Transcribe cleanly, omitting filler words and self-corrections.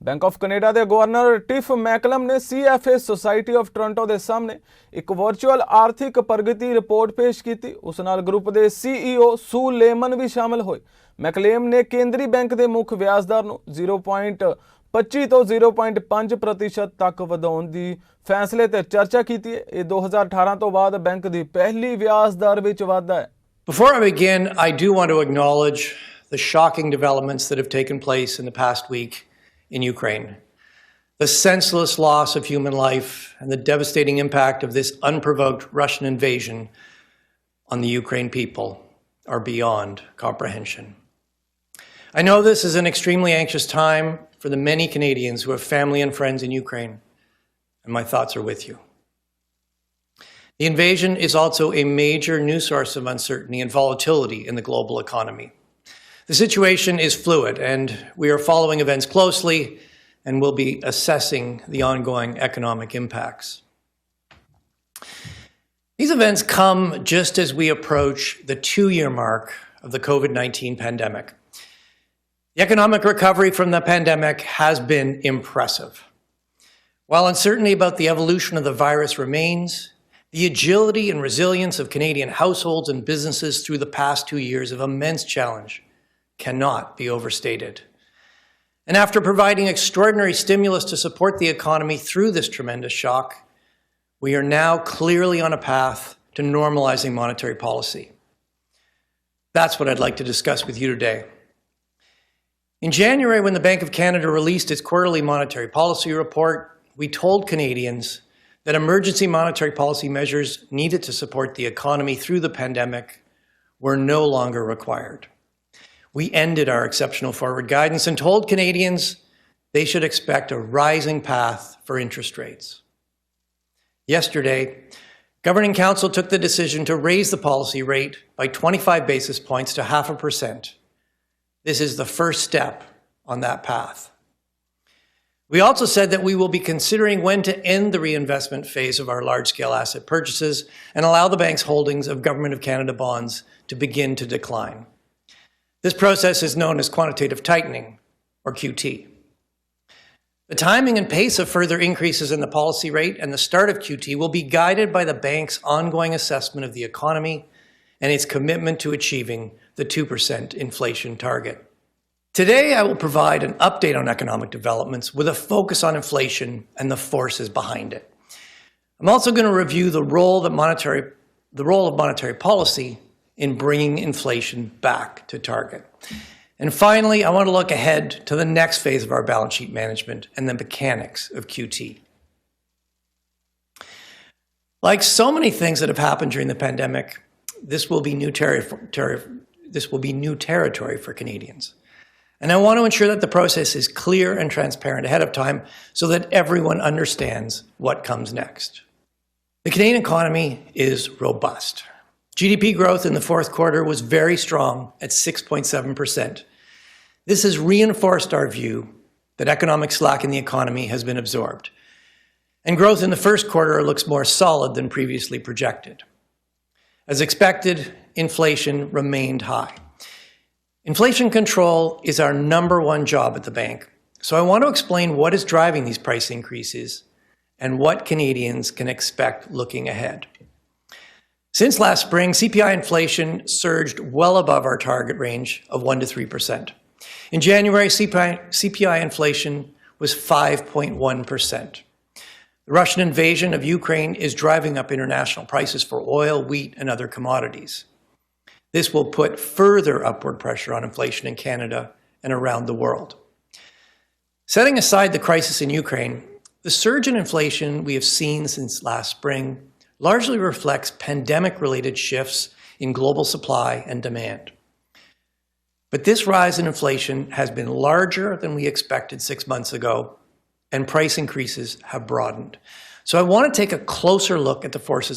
Bank of Canada के governor tiff McCullum ने CFA society of Toronto के सामने एक वर्चुअल आर्थिक प्रगति रिपोर्ट पेश की। उस नाल ग्रुप के CEO सू लेमन भी शामिल हुए। मैकलेम ने केंद्रीय बैंक के मुख्य ब्याज दर नूं 0.25 तो 0.5% तक वधाउण दी फैसले ते चर्चा की है। ये 2018 तो बाद बैंक की पहली ब्याज दर विच वाधा है। Before I begin, I do want to acknowledge the shocking developments that have taken place in the past week in Ukraine. The senseless loss of human life and the devastating impact of this unprovoked Russian invasion on the Ukraine people are beyond comprehension. I know this is an extremely anxious time for the many Canadians who have family and friends in Ukraine, and my thoughts are with you. The invasion is also a major new source of uncertainty and volatility in the global economy. The situation is fluid, and we are following events closely and will be assessing the ongoing economic impacts. These events come just as we approach the 2-year mark of the COVID-19 pandemic. The economic recovery from the pandemic has been impressive. While uncertainty about the evolution of the virus remains, the agility and resilience of Canadian households and businesses through the past 2 years of immense challenge cannot be overstated. And after providing extraordinary stimulus to support the economy through this tremendous shock, we are now clearly on a path to normalizing monetary policy. That's what I'd like to discuss with you today. In January, when the Bank of Canada released its quarterly monetary policy report, we told Canadians that emergency monetary policy measures needed to support the economy through the pandemic were no longer required. We ended our exceptional forward guidance and told Canadians they should expect a rising path for interest rates. Yesterday, Governing Council took the decision to raise the policy rate by 25 basis points to 0.5%. This is the first step on that path. We also said that we will be considering when to end the reinvestment phase of our large-scale asset purchases and allow the bank's holdings of Government of Canada bonds to begin to decline. This process is known as quantitative tightening, or QT. The timing and pace of further increases in the policy rate and the start of QT will be guided by the bank's ongoing assessment of the economy and its commitment to achieving the 2% inflation target. Today, I will provide an update on economic developments with a focus on inflation and the forces behind it. I'm also going to review the role of monetary policy in bringing inflation back to target. And finally, I want to look ahead to the next phase of our balance sheet management and the mechanics of QT. Like so many things that have happened during the pandemic, this will be new territory for Canadians. And I want to ensure that the process is clear and transparent ahead of time so that everyone understands what comes next. The Canadian economy is robust. GDP growth in the fourth quarter was very strong at 6.7%. This has reinforced our view that economic slack in the economy has been absorbed. And growth in the first quarter looks more solid than previously projected. As expected, inflation remained high. Inflation control is our #1 job at the bank. So I want to explain what is driving these price increases and what Canadians can expect looking ahead. Since last spring, CPI inflation surged well above our target range of 1 to 3%. In January, CPI inflation was 5.1%. The Russian invasion of Ukraine is driving up international prices for oil, wheat, and other commodities. This will put further upward pressure on inflation in Canada and around the world. Setting aside the crisis in Ukraine, the surge in inflation we have seen since last spring largely reflects pandemic-related shifts in global supply and demand. But this rise in inflation has been larger than we expected 6 months ago, and price increases have broadened. So I want to take a closer look at the forces